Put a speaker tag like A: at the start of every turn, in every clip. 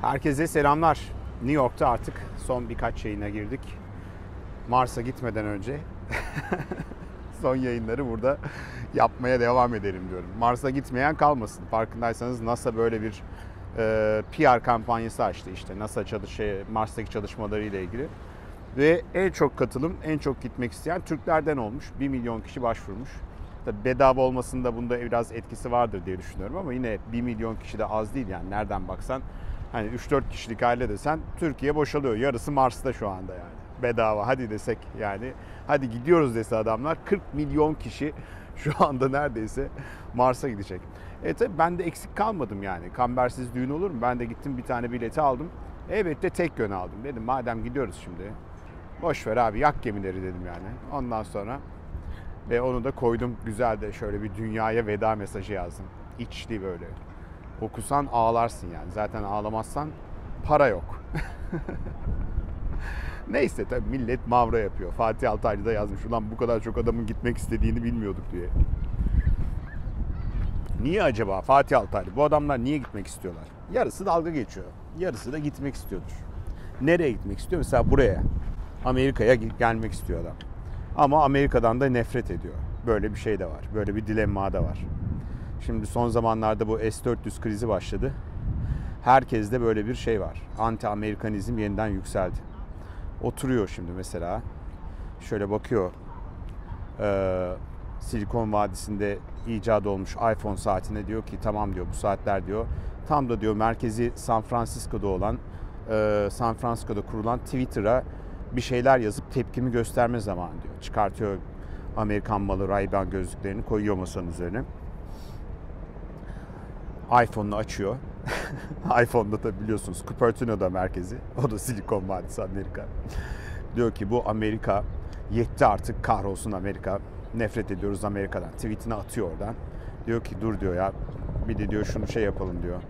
A: Herkese selamlar. New York'ta artık son birkaç yayına girdik. Mars'a gitmeden önce son yayınları burada yapmaya devam edelim diyorum. Mars'a gitmeyen kalmasın. Farkındaysanız NASA böyle bir PR kampanyası açtı işte. NASA Mars'taki çalışmalarıyla ilgili. Ve en çok katılım, en çok gitmek isteyen Türklerden olmuş. 1 milyon kişi başvurmuş. Tabii bedava olmasında bunda biraz etkisi vardır diye düşünüyorum ama yine 1 milyon kişi de az değil yani nereden baksan. Hani 3-4 kişilik aile desen Türkiye boşalıyor. Yarısı Mars'ta şu anda yani. Bedava hadi desek yani. Hadi gidiyoruz dese adamlar 40 milyon kişi şu anda neredeyse Mars'a gidecek. Tabii ben de eksik kalmadım yani. Kambersiz düğün olur mu? Ben de gittim bir tane bileti aldım. Elbette tek yön aldım. Dedim madem gidiyoruz şimdi. Boş ver abi yak gemileri dedim yani. Ondan sonra ve onu da koydum. Güzel de şöyle bir dünyaya veda mesajı yazdım. İçli böyle. Okusan ağlarsın yani. Zaten ağlamazsan para yok. Neyse tabii millet mavra yapıyor. Fatih Altaylı da yazmış. Ulan bu kadar çok adamın gitmek istediğini bilmiyorduk diye. Niye acaba Fatih Altaylı? Bu adamlar niye gitmek istiyorlar? Yarısı dalga geçiyor. Yarısı da gitmek istiyordur. Nereye gitmek istiyor? Mesela buraya. Amerika'ya gelmek istiyor adam. Ama Amerika'dan da nefret ediyor. Böyle bir şey de var. Böyle bir dilemma da var. Şimdi son zamanlarda bu S-400 krizi başladı. Herkeste böyle bir şey var. Anti-Amerikanizm yeniden yükseldi. Oturuyor şimdi mesela. Şöyle bakıyor. Silikon Vadisi'nde icat olmuş iPhone saatine diyor ki tamam diyor bu saatler diyor. Tam da diyor merkezi San Francisco'da olan San Francisco'da kurulan Twitter'a bir şeyler yazıp tepkimi gösterme zamanı diyor. Çıkartıyor Amerikan malı Ray-Ban gözlüklerini koyuyor masanın üzerine. iPhone'unu açıyor. iPhone'da da biliyorsunuz Cupertino'da merkezi. O da Silikon Vadisi Amerika. Diyor ki bu Amerika yetti artık kahrolsun Amerika. Nefret ediyoruz Amerika'dan. Tweetini atıyor oradan. Diyor ki dur diyor ya bir de diyor şunu şey yapalım diyor.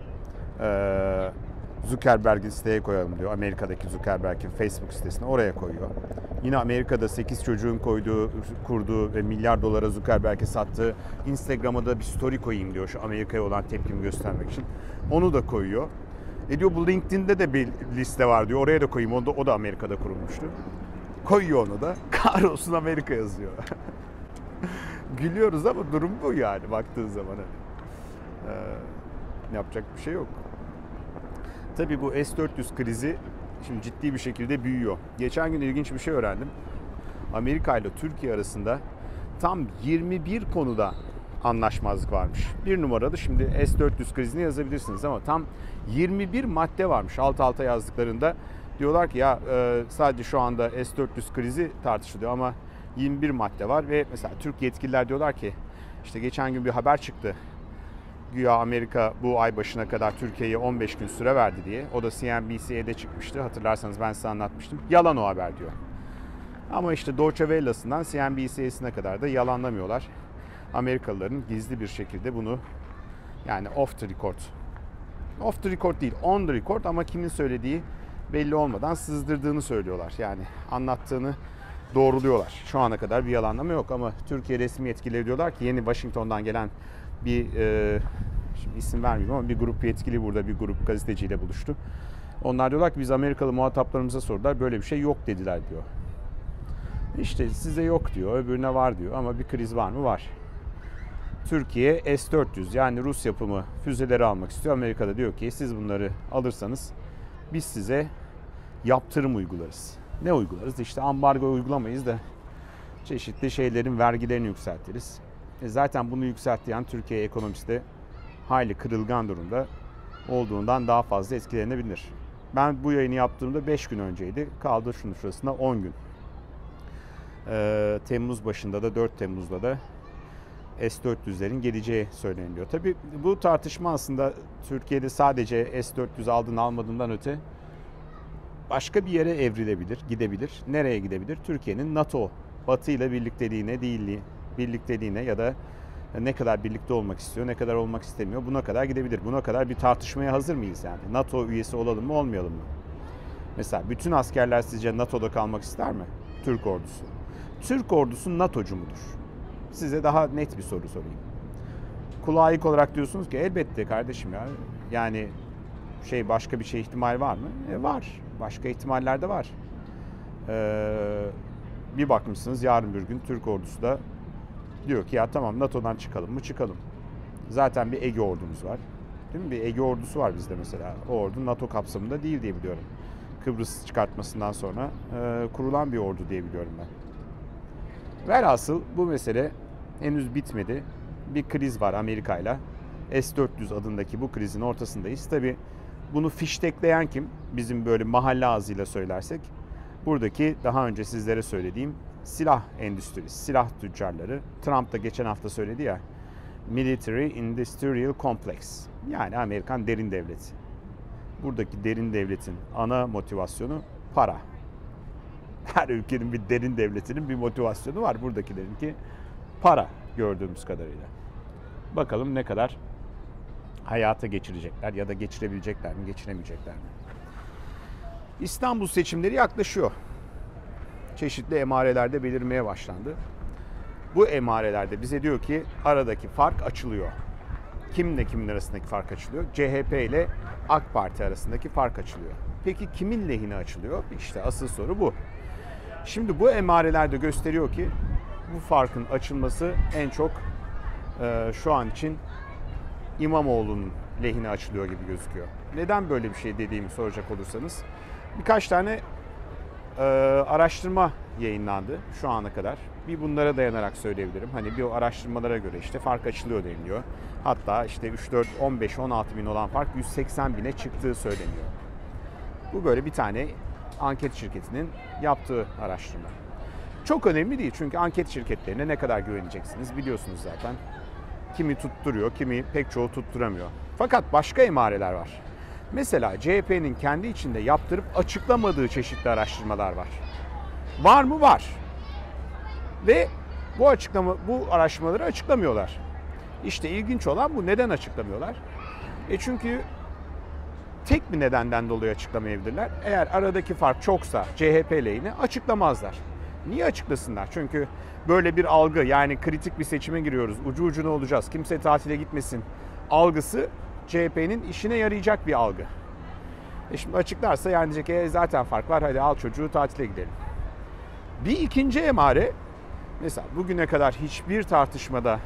A: Zuckerberg'in siteye koyalım diyor. Amerika'daki Zuckerberg'in Facebook sitesine oraya koyuyor. Yine Amerika'da 8 çocuğun kurduğu ve milyar dolara Zuckerberg'e sattığı Instagram'a da bir story koyayım diyor şu Amerika'ya olan tepkimi göstermek için. Onu da koyuyor. Diyor bu LinkedIn'de de bir liste var diyor. Oraya da koyayım. O da Amerika'da kurulmuştu. Koyuyor onu da. Kahrolsun Amerika yazıyor. Gülüyoruz ama durum bu yani baktığın zaman. Yapacak bir şey yok. Tabii bu S-400 krizi şimdi ciddi bir şekilde büyüyor. Geçen gün ilginç bir şey öğrendim. Amerika ile Türkiye arasında tam 21 konuda anlaşmazlık varmış. Bir numaralı şimdi S-400 krizini yazabilirsiniz ama tam 21 madde varmış alt alta yazdıklarında. Diyorlar ki ya sadece şu anda S-400 krizi tartışılıyor ama 21 madde var ve mesela Türk yetkililer diyorlar ki işte geçen gün bir haber çıktı. Güya Amerika bu ay başına kadar Türkiye'ye 15 gün süre verdi diye. O da CNBC'de çıkmıştı. Hatırlarsanız ben size anlatmıştım. Yalan o haber diyor. Ama işte Deutsche Welle'sından CNBC'sine kadar da yalanlamıyorlar. Amerikalıların gizli bir şekilde bunu yani off the record değil on the record ama kimin söylediği belli olmadan sızdırdığını söylüyorlar. Yani anlattığını doğruluyorlar. Şu ana kadar bir yalanlama yok ama Türkiye resmi yetkilileri diyorlar ki yeni Washington'dan gelen bir şimdi isim vermeyeyim ama bir grup yetkili burada bir grup gazeteciyle buluştu. Onlar diyorlar ki biz Amerikalı muhataplarımıza sordular böyle bir şey yok dediler diyor. İşte size yok diyor öbürüne var diyor ama bir kriz var mı? Var. Türkiye S-400 yani Rus yapımı füzeleri almak istiyor. Amerika'da diyor ki siz bunları alırsanız biz size yaptırım uygularız. Ne uygularız? İşte ambargo uygulamayız da çeşitli şeylerin vergilerini yükseltiriz. Zaten bunu yükselttiği Türkiye ekonomisi de hayli kırılgan durumda olduğundan daha fazla etkilenebilir. Ben bu yayını yaptığımda 5 gün önceydi. Kaldı şunun şurasında 10 gün. Temmuz başında da 4 Temmuz'da da S-400'lerin geleceği söyleniliyor. Tabii bu tartışma aslında Türkiye'de sadece S-400 aldığın almadığından öte başka bir yere evrilebilir, gidebilir. Nereye gidebilir? Türkiye'nin NATO, Batı ile birlikteliğine ya da ne kadar birlikte olmak istiyor, ne kadar olmak istemiyor buna kadar gidebilir. Buna kadar bir tartışmaya hazır mıyız yani? NATO üyesi olalım mı, olmayalım mı? Mesela bütün askerler sizce NATO'da kalmak ister mi? Türk ordusu. Türk ordusu NATO'cu mudur? Size daha net bir soru sorayım. Kulağa ilk olarak diyorsunuz ki elbette kardeşim ya. Yani başka bir ihtimal var mı? Var. Başka ihtimaller de var. Bir bakmışsınız yarın bir gün Türk ordusu da diyor ki ya tamam NATO'dan çıkalım mı? Çıkalım. Zaten bir Ege ordumuz var. Değil mi? Bir Ege ordusu var bizde mesela. O ordu NATO kapsamında değil diye biliyorum. Kıbrıs çıkartmasından sonra kurulan bir ordu diye biliyorum ben. Velhasıl bu mesele henüz bitmedi. Bir kriz var Amerika'yla. S-400 adındaki bu krizin ortasındayız. Tabii bunu fiştekleyen kim? Bizim böyle mahalle ağzıyla söylersek. Buradaki daha önce sizlere söylediğim silah endüstrisi, silah tüccarları. Trump da geçen hafta söyledi ya. Military Industrial Complex. Yani Amerikan derin devleti. Buradaki derin devletin ana motivasyonu para. Her ülkenin bir derin devletinin bir motivasyonu var. Buradakilerinki para gördüğümüz kadarıyla. Bakalım ne kadar hayata geçirecekler ya da geçirebilecekler mi, geçiremeyecekler mi? İstanbul seçimleri yaklaşıyor. Çeşitli emarelerde belirmeye başlandı. Bu emarelerde bize diyor ki aradaki fark açılıyor. Kimle kimin arasındaki fark açılıyor? CHP ile AK Parti arasındaki fark açılıyor. Peki kimin lehine açılıyor? İşte asıl soru bu. Şimdi bu emarelerde gösteriyor ki bu farkın açılması en çok şu an için İmamoğlu'nun lehine açılıyor gibi gözüküyor. Neden böyle bir şey dediğimi soracak olursanız birkaç tane araştırma yayınlandı şu ana kadar. Bir bunlara dayanarak söyleyebilirim. Hani bir o araştırmalara göre işte fark açılıyor deniliyor. Hatta işte 3, 4, 15, 16 bin olan fark 180 bine çıktığı söyleniyor. Bu böyle bir tane anket şirketinin yaptığı araştırma. Çok önemli değil çünkü anket şirketlerine ne kadar güveneceksiniz biliyorsunuz zaten. Kimi tutturuyor, kimi pek çoğu tutturamıyor. Fakat başka emareler var. Mesela CHP'nin kendi içinde yaptırıp açıklamadığı çeşitli araştırmalar var. Var mı? Var. Ve bu araştırmaları açıklamıyorlar. İşte ilginç olan bu. Neden açıklamıyorlar? Çünkü tek bir nedenden dolayı açıklamayabilirler. Eğer aradaki fark çoksa CHP lehine açıklamazlar. Niye açıklasınlar? Çünkü böyle bir algı, yani kritik bir seçime giriyoruz, ucu ucuna olacağız, kimse tatile gitmesin algısı CHP'nin işine yarayacak bir algı. Şimdi açıklarsa yani diyecek ki zaten fark var, hadi al çocuğu tatile gidelim. Bir ikinci emare, mesela bugüne kadar hiçbir tartışmada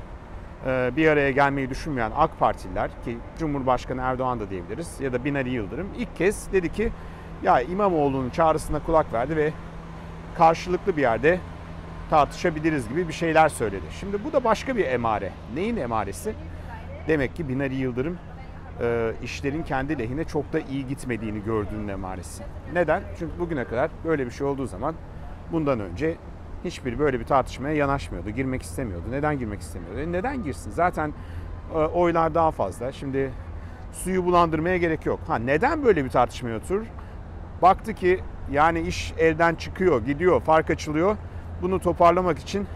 A: bir araya gelmeyi düşünmeyen AK Partililer, ki Cumhurbaşkanı Erdoğan da diyebiliriz ya da Binali Yıldırım ilk kez dedi ki ya İmamoğlu'nun çağrısına kulak verdi ve karşılıklı bir yerde tartışabiliriz gibi bir şeyler söyledi. Şimdi bu da başka bir emare. Neyin emaresi? Demek ki Binali Yıldırım işlerin kendi lehine çok da iyi gitmediğini gördüğünün emaresi. Neden? Çünkü bugüne kadar böyle bir şey olduğu zaman bundan önce hiçbir böyle bir tartışmaya yanaşmıyordu, girmek istemiyordu. Neden girmek istemiyordu? Neden girsin? Zaten oylar daha fazla. Şimdi suyu bulandırmaya gerek yok. Neden böyle bir tartışmaya oturur? Baktı ki yani iş elden çıkıyor, gidiyor, fark açılıyor. Bunu toparlamak için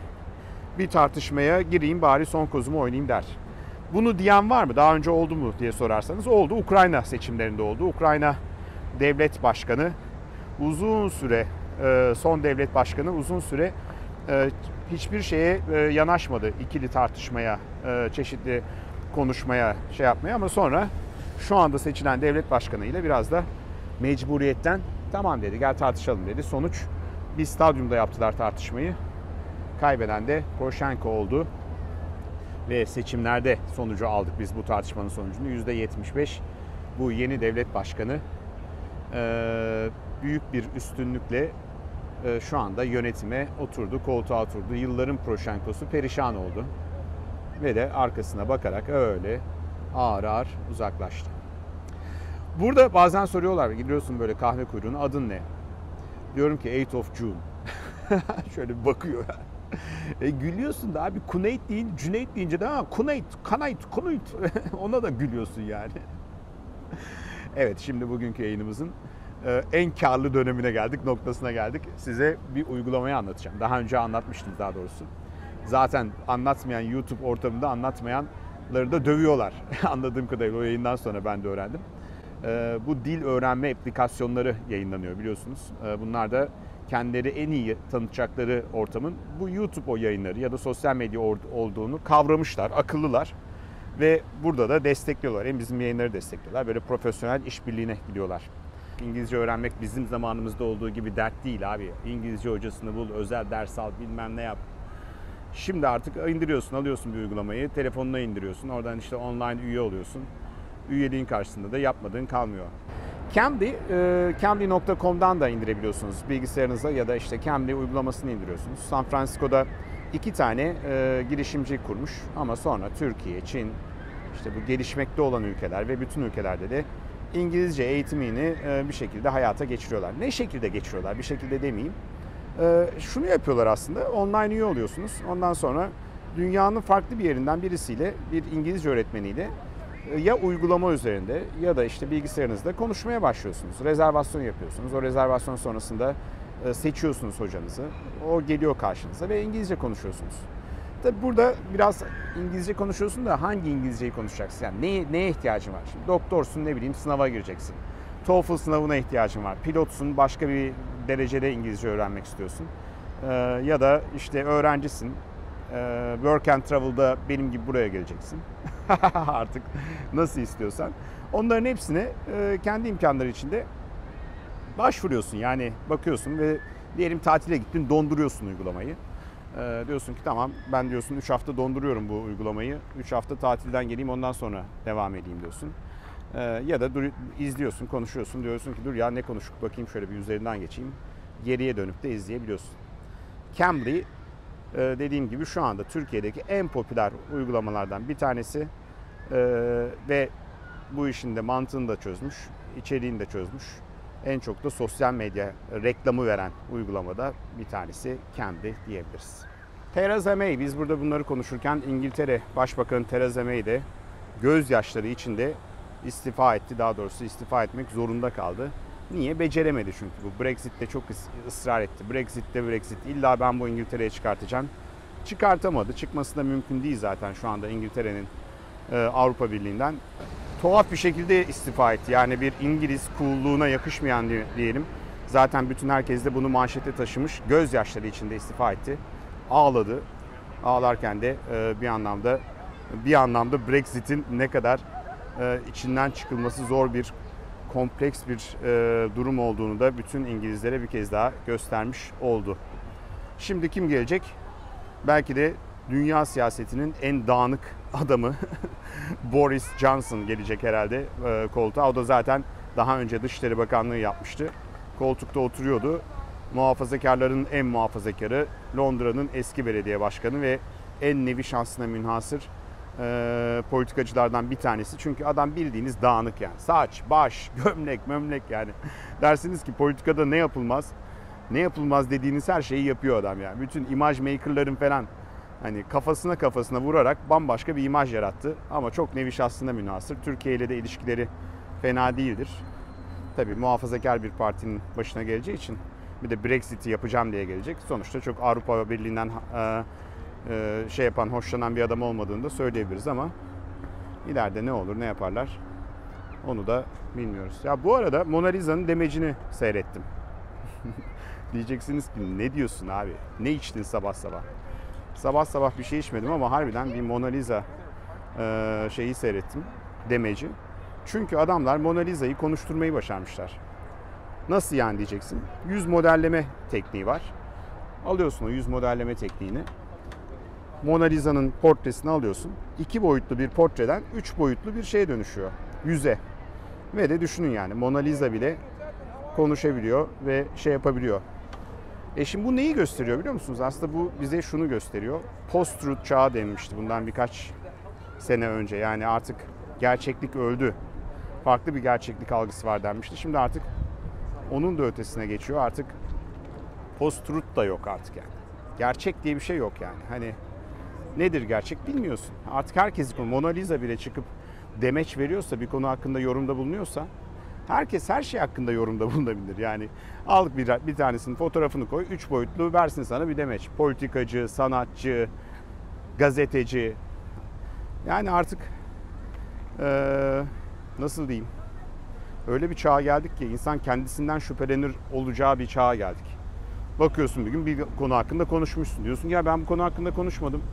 A: bir tartışmaya gireyim, bari son kozumu oynayayım der. Bunu diyen var mı? Daha önce oldu mu diye sorarsanız oldu. Ukrayna seçimlerinde oldu. Ukrayna devlet başkanı uzun süre, son devlet başkanı uzun süre hiçbir şeye yanaşmadı. İkili tartışmaya, çeşitli konuşmaya, yapmaya, ama sonra şu anda seçilen devlet başkanı ile biraz da mecburiyetten tamam dedi, gel tartışalım dedi. Sonuç, bir stadyumda yaptılar tartışmayı. Kaybeden de Poroshenko oldu. Ve seçimlerde sonucu aldık biz, bu tartışmanın sonucunu. %75 bu yeni devlet başkanı büyük bir üstünlükle şu anda yönetime oturdu, koltuğa oturdu. Yılların Poroshenko'su perişan oldu. Ve de arkasına bakarak öyle ağır ağır uzaklaştı. Burada bazen soruyorlar, gidiyorsun böyle kahve kuyruğuna, adın ne? Diyorum ki 8 of June. Şöyle bir bakıyor. Gülüyorsun da abi, Cüneyt deyin, Cüneyt deyince de Cüneyt, ona da gülüyorsun yani. Evet, şimdi bugünkü yayınımızın en karlı dönemine geldik, noktasına geldik. Size bir uygulamayı anlatacağım. Daha önce anlatmıştım daha doğrusu. Zaten anlatmayan, YouTube ortamında anlatmayanları da dövüyorlar. Anladığım kadarıyla o yayından sonra ben de öğrendim. Bu dil öğrenme aplikasyonları yayınlanıyor biliyorsunuz. Bunlar da kendileri en iyi tanıtacakları ortamın bu YouTube o yayınları ya da sosyal medya olduğunu kavramışlar, akıllılar. Ve burada da destekliyorlar. Hem bizim yayınları destekliyorlar. Böyle profesyonel işbirliğine gidiyorlar. İngilizce öğrenmek bizim zamanımızda olduğu gibi dert değil abi. İngilizce hocasını bul, özel ders al, bilmem ne yap. Şimdi artık indiriyorsun, alıyorsun bir uygulamayı, telefonuna indiriyorsun. Oradan işte online üye oluyorsun. Üyeliğin karşısında da yapmadığın kalmıyor. Cambly, Cambly.com'dan da indirebiliyorsunuz bilgisayarınıza ya da işte Cambly uygulamasını indiriyorsunuz. San Francisco'da 2 tane girişimci kurmuş ama sonra Türkiye, Çin, işte bu gelişmekte olan ülkeler ve bütün ülkelerde de İngilizce eğitimini bir şekilde hayata geçiriyorlar. Ne şekilde geçiriyorlar? Bir şekilde demeyeyim. Şunu yapıyorlar aslında, online üye oluyorsunuz. Ondan sonra dünyanın farklı bir yerinden birisiyle, bir İngilizce öğretmeniyle ya uygulama üzerinde ya da işte bilgisayarınızda konuşmaya başlıyorsunuz. Rezervasyon yapıyorsunuz. O rezervasyon sonrasında seçiyorsunuz hocanızı. O geliyor karşınıza ve İngilizce konuşuyorsunuz. Tabi burada biraz İngilizce konuşuyorsun da hangi İngilizceyi konuşacaksın? Yani neye ihtiyacın var? Şimdi doktorsun, ne bileyim, sınava gireceksin. TOEFL sınavına ihtiyacın var. Pilotsun, başka bir derecede İngilizce öğrenmek istiyorsun. Ya da işte öğrencisin. Work and Travel'da benim gibi buraya geleceksin. Artık nasıl istiyorsan. Onların hepsine kendi imkanları içinde başvuruyorsun. Yani bakıyorsun ve diyelim tatile gittin, donduruyorsun uygulamayı. Diyorsun ki tamam, ben diyorsun 3 hafta donduruyorum bu uygulamayı. 3 hafta tatilden geleyim, ondan sonra devam edeyim diyorsun. Ya da izliyorsun, konuşuyorsun. Diyorsun ki dur ya, ne konuştuk, bakayım şöyle bir üzerinden geçeyim. Geriye dönüp de izleyebiliyorsun. Cambly dediğim gibi şu anda Türkiye'deki en popüler uygulamalardan bir tanesi. Ve bu işin de mantığını da çözmüş, içeriğini de çözmüş. En çok da sosyal medya reklamı veren uygulamada bir tanesi Cambly diyebiliriz. Theresa May, biz burada bunları konuşurken İngiltere Başbakanı Theresa May de gözyaşları içinde istifa etti. Daha doğrusu istifa etmek zorunda kaldı. Niye? Beceremedi çünkü bu. Brexit'te çok ısrar etti. Brexit. İlla ben bu İngiltere'ye çıkartacağım. Çıkartamadı. Çıkması da mümkün değil zaten şu anda İngiltere'nin Avrupa Birliği'nden. Tuhaf bir şekilde istifa etti. Yani bir İngiliz coolluğuna yakışmayan diyelim. Zaten bütün herkes de bunu manşete taşımış. Gözyaşları içinde istifa etti. Ağladı. Ağlarken de bir anlamda Brexit'in ne kadar içinden çıkılması zor bir, kompleks bir durum olduğunu da bütün İngilizlere bir kez daha göstermiş oldu. Şimdi kim gelecek? Belki de dünya siyasetinin en dağınık adamı Boris Johnson gelecek herhalde koltuğa. O da zaten daha önce Dışişleri Bakanlığı yapmıştı. Koltukta oturuyordu. Muhafazakarların en muhafazakarı, Londra'nın eski belediye başkanı ve en nevi şansına münhasır politikacılardan bir tanesi. Çünkü adam bildiğiniz dağınık yani. Saç, baş, gömlek yani. Dersiniz ki politikada ne yapılmaz? Ne yapılmaz dediğiniz her şeyi yapıyor adam yani. Bütün imaj makerların falan hani kafasına vurarak bambaşka bir imaj yarattı. Ama çok nevi şahsına münhasır. Türkiye ile de ilişkileri fena değildir. Tabii muhafazakar bir partinin başına geleceği için bir de Brexit'i yapacağım diye gelecek. Sonuçta çok Avrupa Birliği'nden hoşlanan bir adam olmadığını da söyleyebiliriz ama ileride ne olur, ne yaparlar onu da bilmiyoruz. Ya bu arada Mona Lisa'nın demecini seyrettim. Diyeceksiniz ki ne diyorsun abi? Ne içtin sabah sabah? Sabah sabah bir şey içmedim ama harbiden bir Mona Lisa şeyi seyrettim. Demeci. Çünkü adamlar Mona Lisa'yı konuşturmayı başarmışlar. Nasıl yani diyeceksin? Yüz modelleme tekniği var. Alıyorsun o yüz modelleme tekniğini. Mona Lisa'nın portresini alıyorsun. 2 boyutlu bir portreden 3 boyutlu bir şeye dönüşüyor. Yüze. Ve de düşünün yani Mona Lisa bile konuşabiliyor ve şey yapabiliyor. Şimdi bu neyi gösteriyor biliyor musunuz? Aslında bu bize şunu gösteriyor. Post-truth çağı denmişti bundan birkaç sene önce. Yani artık gerçeklik öldü. Farklı bir gerçeklik algısı var denmişti. Şimdi artık onun da ötesine geçiyor. Artık post-truth da yok artık yani. Gerçek diye bir şey yok yani. Hani nedir gerçek bilmiyorsun. Artık herkes, Mona Lisa bile çıkıp demeç veriyorsa, bir konu hakkında yorumda bulunuyorsa herkes her şey hakkında yorumda bulunabilir. Yani al bir tanesinin fotoğrafını koy, 3 boyutlu versin sana bir demeç. Politikacı, sanatçı, gazeteci. Yani artık nasıl diyeyim? Öyle bir çağa geldik ki insan kendisinden şüphelenir olacağı bir çağa geldik. Bakıyorsun bir gün bir konu hakkında konuşmuşsun. Diyorsun ya ben bu konu hakkında konuşmadım.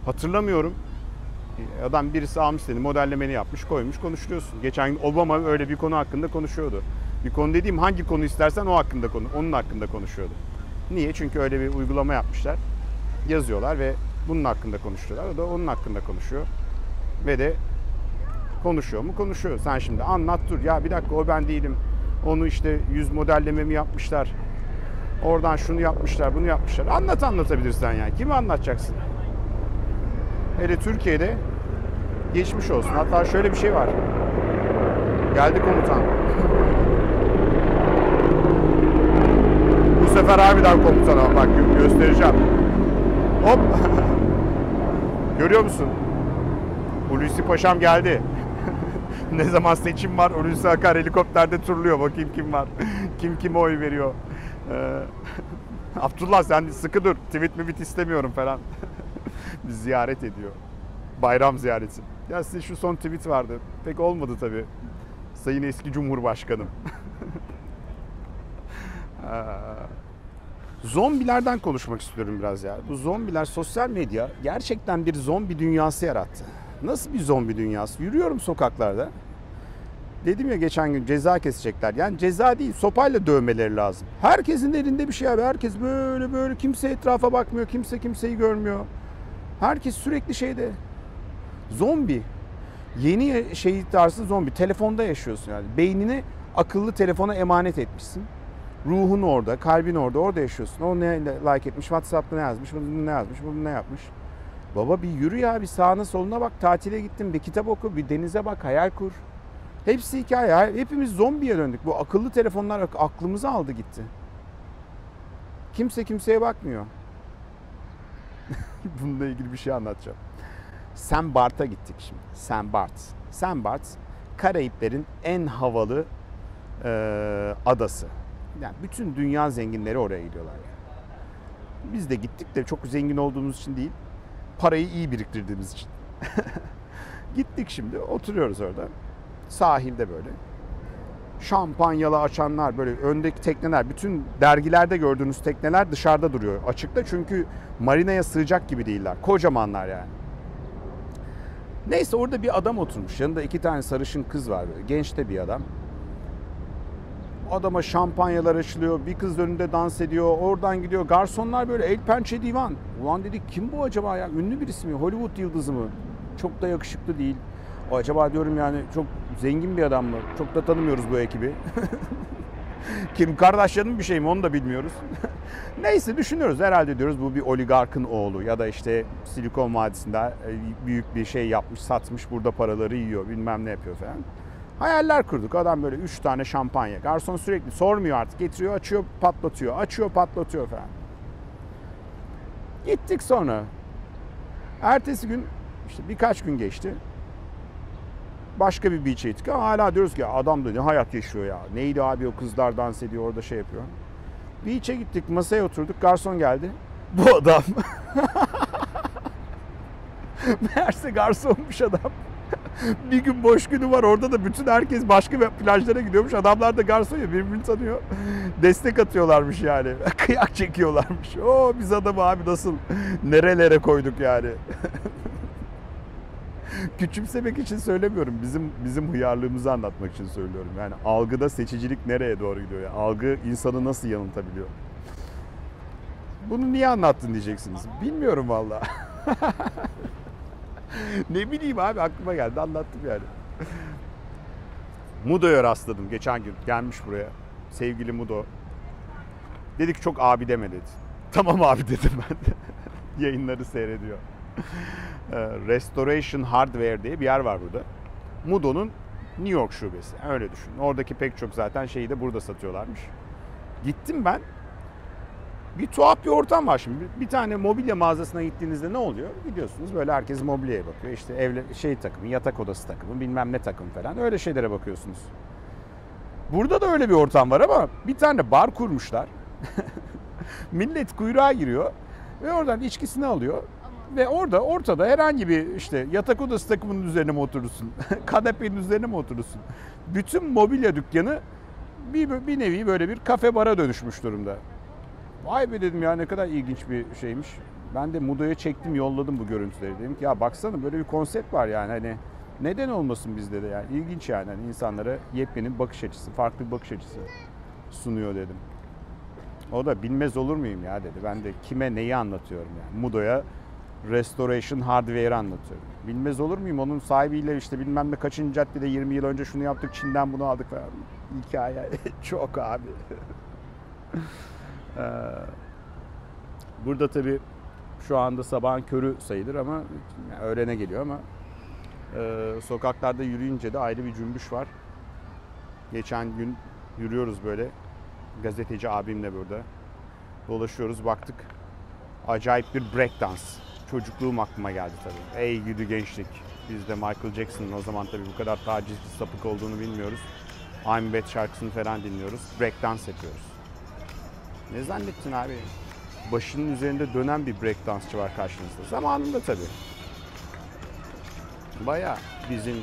A: Hatırlamıyorum. Adam birisi almış seni, modellemeni yapmış, koymuş, konuşuyorsun. Geçen gün Obama öyle bir konu hakkında konuşuyordu. Bir konu dediğim hangi konu istersen onun hakkında konuşuyordu. Niye? Çünkü öyle bir uygulama yapmışlar. Yazıyorlar ve bunun hakkında konuşuyorlar. O da onun hakkında konuşuyor. Ve de konuşuyor mu? Konuşuyor. Sen şimdi anlat dur. Ya bir dakika o ben değilim. Onu işte yüz modellememi yapmışlar. Oradan şunu yapmışlar, bunu yapmışlar. Anlatabilirsen yani. Kimi anlatacaksın? Hele Türkiye'de geçmiş olsun. Hatta şöyle bir şey var. Geldi komutan. Bu sefer harbiden komutan ama bak göstereceğim. Hop. Görüyor musun? Hulusi Paşam geldi. Ne zaman seçim var Hulusi Akar helikopterde turluyor. Bakayım kim var. Kim kime oy veriyor. Abdullah sen sıkı dur. Tweet istemiyorum falan. Bir ziyaret ediyor. Bayram ziyareti. Ya size şu son tweet vardı. Pek olmadı tabii. Sayın eski Cumhurbaşkanım. Zombilerden konuşmak istiyorum biraz ya. Bu zombiler, sosyal medya gerçekten bir zombi dünyası yarattı. Nasıl bir zombi dünyası? Yürüyorum sokaklarda. Dedim ya geçen gün ceza kesecekler. Yani ceza değil, sopayla dövmeleri lazım. Herkesin elinde bir şey abi. Herkes böyle kimse etrafa bakmıyor. Kimse kimseyi görmüyor. Herkes sürekli şeyde. Zombi. Yeni şey tarzı zombi. Telefonda yaşıyorsun yani. Beynini akıllı telefona emanet etmişsin. Ruhun orada, kalbin orada yaşıyorsun. O ne like etmiş, WhatsApp'ta ne yazmış, bunu ne yazmış, bunu ne yapmış. Baba bir yürü ya, bir sağına soluna bak, tatile gittin, bir kitap oku, bir denize bak, hayal kur. Hepsi hikaye. Hepimiz zombiye döndük. Bu akıllı telefonlar aklımızı aldı gitti. Kimse kimseye bakmıyor. Bununla ilgili bir şey anlatacağım. Saint Barth'a gittik şimdi. Saint Barth, Karayiplerin en havalı adası. Yani bütün dünya zenginleri oraya gidiyorlar. Yani. Biz de gittik de çok zengin olduğumuz için değil, parayı iyi biriktirdiğimiz için. Gittik şimdi, oturuyoruz orada. Sahilde böyle. Şampanyalı açanlar, böyle öndeki tekneler, bütün dergilerde gördüğünüz tekneler dışarıda duruyor açıkta. Çünkü marinaya sığacak gibi değiller. Kocamanlar yani. Neyse orada bir adam oturmuş. Yanında 2 tane sarışın kız var böyle. Genç de bir adam. Adama şampanyalar açılıyor. Bir kız önünde dans ediyor. Oradan gidiyor. Garsonlar böyle el pençe divan. Ulan dedik kim bu acaba ya? Ünlü birisi mi? Hollywood yıldızı mı? Çok da yakışıklı değil. O acaba diyorum yani çok zengin bir adam mı? Çok da tanımıyoruz bu ekibi. Kim Kardashian'ın bir şey mi onu da bilmiyoruz. Neyse düşünüyoruz. Herhalde diyoruz bu bir oligarkın oğlu ya da işte Silikon Vadisi'nde büyük bir şey yapmış, satmış, burada paraları yiyor, bilmem ne yapıyor falan. Hayaller kurduk. Adam böyle 3 tane şampanya. Garson sürekli sormuyor artık. Getiriyor, açıyor, patlatıyor. Açıyor, patlatıyor falan. Gittik sonra. Ertesi gün işte birkaç gün geçti. Başka bir beach'e gittik ama hala diyoruz ki adam da ne hayat yaşıyor ya. Neydi abi o kızlar dans ediyor orada şey yapıyor. Beach'e gittik, masaya oturduk. Garson geldi. Bu adam. Meğerse garsonmuş adam. Bir gün boş günü var orada da bütün herkes başka plajlara gidiyormuş. Adamlar da garson ya birbirini tanıyor. Destek atıyorlarmış yani. Kıyak çekiyorlarmış. Oo biz adamı abi nasıl nerelere koyduk yani. Küçümsemek için söylemiyorum. Bizim hıyarlığımızı anlatmak için söylüyorum. Yani algıda seçicilik nereye doğru gidiyor? Yani algı insanı nasıl yanıltabiliyor? Bunu niye anlattın diyeceksiniz. Bilmiyorum vallahi. Ne bileyim abi aklıma geldi anlattım yani. Mudo'ya rastladım geçen gün. Gelmiş buraya. Sevgili Mudo. Dedik çok abi deme dedi. Tamam abi dedim ben de. Yayınları seyrediyor. Restoration Hardware diye bir yer var burada. Mudo'nun New York şubesi. Öyle düşün. Oradaki pek çok zaten şeyi de burada satıyorlarmış. Gittim ben. Bir tuhaf bir ortam var şimdi. Bir tane mobilya mağazasına gittiğinizde ne oluyor? Gidiyorsunuz böyle herkes mobilyaya bakıyor. İşte şey takımı, yatak odası takımı, bilmem ne takım falan. Öyle şeylere bakıyorsunuz. Burada da öyle bir ortam var ama bir tane bar kurmuşlar. Millet kuyruğa giriyor ve oradan içkisini alıyor. Ve ortada herhangi bir işte yatak odası takımının üzerine mi oturursun? Kanepenin üzerine mi oturursun? Bütün mobilya dükkanı bir nevi böyle bir kafe bara dönüşmüş durumda. Vay be dedim ya ne kadar ilginç bir şeymiş. Ben de Mudo'ya çektim, yolladım bu görüntüleri. Dedim ki ya baksana böyle bir konsept var yani hani neden olmasın bizde de yani ilginç yani hani insanlara yepyeni bir bakış açısı, farklı bir bakış açısı sunuyor dedim. O da bilmez olur muyum ya dedi. Ben de kime neyi anlatıyorum yani. Mudo'ya Restoration Hardware'ı anlatıyorum. Bilmez olur muyum? Onun sahibiyle işte bilmem ne kaçıncı caddede 20 yıl önce şunu yaptık, Çin'den bunu aldık falan. Hikaye çok abi. Burada tabii şu anda sabahın körü sayılır ama yani öğlene geliyor ama sokaklarda yürüyünce de ayrı bir cümbüş var. Geçen gün yürüyoruz böyle. Gazeteci abimle burada. Dolaşıyoruz, baktık. Acayip bir breakdance. Çocukluğum aklıma geldi tabii. Ey gidi gençlik. Biz de Michael Jackson'ın o zaman tabii bu kadar tacizci sapık olduğunu bilmiyoruz. I'm Bad şarkısını falan dinliyoruz. Breakdance yapıyoruz. Ne zannettin abi? Başının üzerinde dönen bir breakdansçı var karşınızda. Zamanında tabii. Bayağı bizim...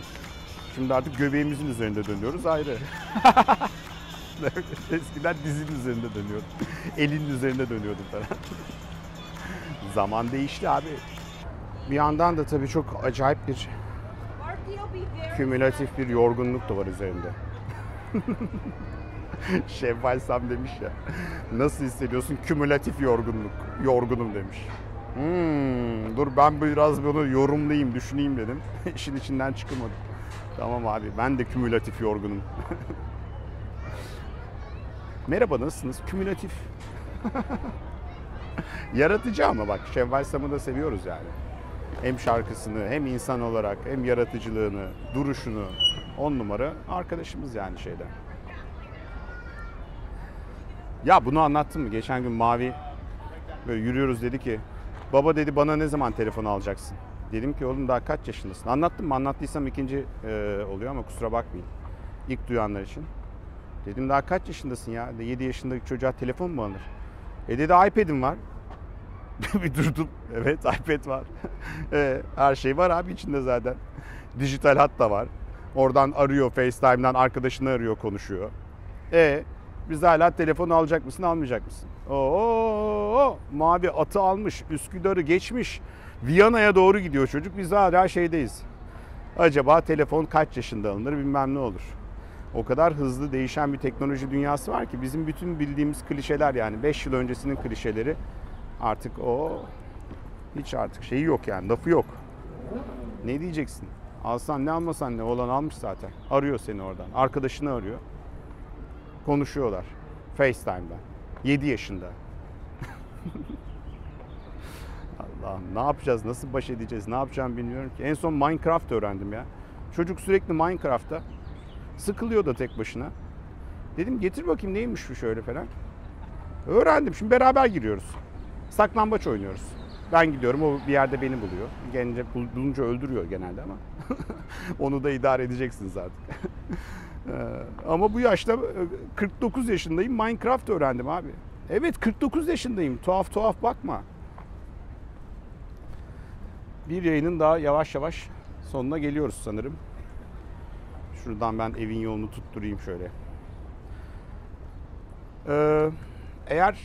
A: Şimdi artık göbeğimizin üzerinde dönüyoruz ayrı. Eskiden dizinin üzerinde dönüyordum. Elinin üzerinde dönüyordum falan. Zaman değişti abi. Bir yandan da tabii çok acayip bir kümülatif bir yorgunluk da var üzerinde. Şevval Sam demiş ya. Nasıl hissediyorsun? Kümülatif yorgunluk. Yorgunum demiş. Dur ben biraz bunu yorumlayayım, düşüneyim dedim. İşin içinden çıkamadım. Tamam abi ben de kümülatif yorgunum. Merhaba nasılsınız? Kümülatif. Yaratıcı ama bak Şevval Sam'ı da seviyoruz yani. Hem şarkısını hem insan olarak hem yaratıcılığını, duruşunu 10 numara arkadaşımız yani şeyden. Ya bunu anlattım mı? Geçen gün Mavi böyle yürüyoruz dedi ki baba dedi bana ne zaman telefon alacaksın? Dedim ki oğlum daha kaç yaşındasın? Anlattım mı? Anlattıysam ikinci oluyor ama kusura bakmayın. İlk duyanlar için. Dedim daha kaç yaşındasın ya? 7 yaşındaki çocuğa telefon mu alır? Dedi iPad'im var. Bir durdum. Evet iPad var. Her şey var abi içinde zaten. Dijital hat da var. Oradan arıyor FaceTime'dan arkadaşını arıyor konuşuyor. Biz hala telefonu alacak mısın almayacak mısın? Mavi atı almış. Üsküdar'ı geçmiş. Viyana'ya doğru gidiyor çocuk. Biz hala şeydeyiz. Acaba telefon kaç yaşında alınır bilmem ne olur. O kadar hızlı değişen bir teknoloji dünyası var ki bizim bütün bildiğimiz klişeler yani 5 yıl öncesinin klişeleri artık hiç artık şeyi yok yani lafı yok. Ne diyeceksin? Alsan ne almasan ne olan almış zaten. Arıyor seni oradan. Arkadaşını arıyor. Konuşuyorlar. FaceTime'dan. 7 yaşında. Allah'ım ne yapacağız? Nasıl baş edeceğiz? Ne yapacağım bilmiyorum ki. En son Minecraft öğrendim ya. Çocuk sürekli Minecraft'ta. Sıkılıyor da tek başına. Dedim getir bakayım neymiş şu şöyle falan. Öğrendim. Şimdi beraber giriyoruz. Saklambaç oynuyoruz. Ben gidiyorum, o bir yerde beni buluyor. Gelince bulunca öldürüyor genelde ama onu da idare edeceksiniz artık. Ama bu yaşta 49 yaşındayım, Minecraft öğrendim abi. Evet 49 yaşındayım, tuhaf tuhaf bakma. Bir yayının daha yavaş yavaş sonuna geliyoruz sanırım. Şuradan ben evin yolunu tutturayım şöyle. Eğer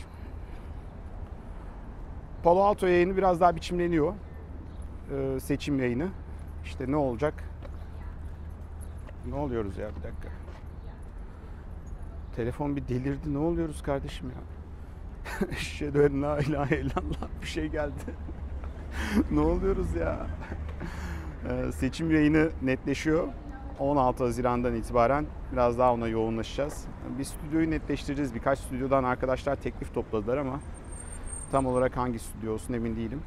A: Palo Alto yayını biraz daha biçimleniyor. Seçim yayını. İşte ne olacak? Ne oluyoruz ya bir dakika. Telefon bir delirdi. Ne oluyoruz kardeşim ya? Eşhedü en la ilahe illallah bir şey geldi. Ne oluyoruz ya? Seçim yayını netleşiyor. 16 Haziran'dan itibaren biraz daha ona yoğunlaşacağız. Bir stüdyoyu netleştireceğiz. Birkaç stüdyodan arkadaşlar teklif topladılar ama tam olarak hangi stüdyo olsun emin değilim.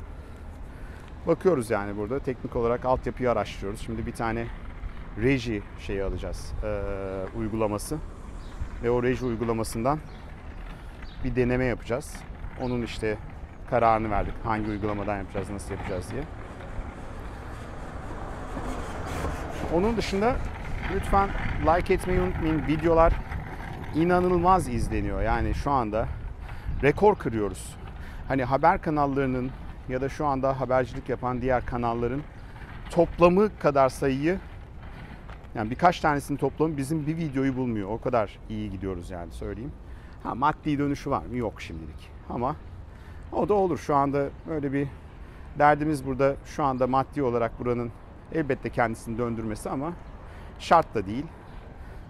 A: Bakıyoruz yani burada. Teknik olarak altyapıyı araştırıyoruz. Şimdi bir tane reji şeyi alacağız. Uygulaması. Ve o reji uygulamasından bir deneme yapacağız. Onun işte kararını verdik. Hangi uygulamadan yapacağız, nasıl yapacağız diye. Onun dışında lütfen like etmeyi unutmayın. Videolar inanılmaz izleniyor. Yani şu anda rekor kırıyoruz. Hani haber kanallarının ya da şu anda habercilik yapan diğer kanalların toplamı kadar sayıyı, yani birkaç tanesinin toplamı bizim bir videoyu bulmuyor. O kadar iyi gidiyoruz yani söyleyeyim. Maddi dönüşü var mı? Yok şimdilik. Ama O da olur. Şu anda öyle bir derdimiz burada şu anda maddi olarak buranın elbette kendisini döndürmesi ama şart da değil.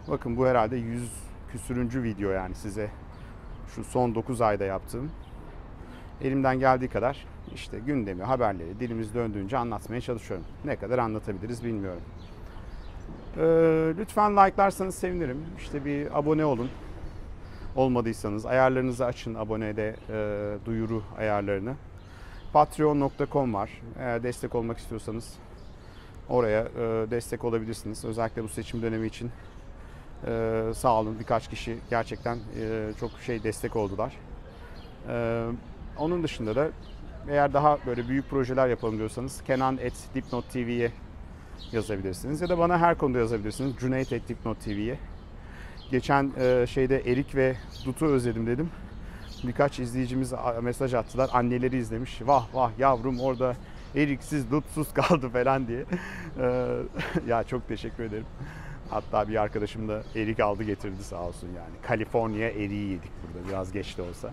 A: Bakın bu herhalde 100 küsürüncü video yani size şu son 9 ayda yaptığım. Elimden geldiği kadar işte gündemi, haberleri dilimiz döndüğünce anlatmaya çalışıyorum. Ne kadar anlatabiliriz bilmiyorum. Lütfen like'larsanız sevinirim. İşte bir abone olun. Olmadıysanız ayarlarınızı açın, abonede duyuru ayarlarını. Patreon.com var. Eğer destek olmak istiyorsanız oraya destek olabilirsiniz. Özellikle bu seçim dönemi için sağ olun. Birkaç kişi gerçekten çok destek oldular. Onun dışında da eğer daha böyle büyük projeler yapalım diyorsanız kenan@dipnot.tv'ye yazabilirsiniz. Ya da bana her konuda yazabilirsiniz. Cüneyt@dipnot.tv'ye. Geçen Erik ve Dut'u özledim dedim. Birkaç izleyicimiz mesaj attılar. Anneleri izlemiş. Vah vah yavrum orada Eriksiz Dutsuz kaldı falan diye. Ya çok teşekkür ederim. Hatta bir arkadaşım da erik aldı getirdi sağ olsun yani. Kaliforniya eriği yedik burada biraz geç de olsa.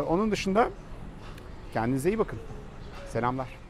A: Onun dışında kendinize iyi bakın. Selamlar.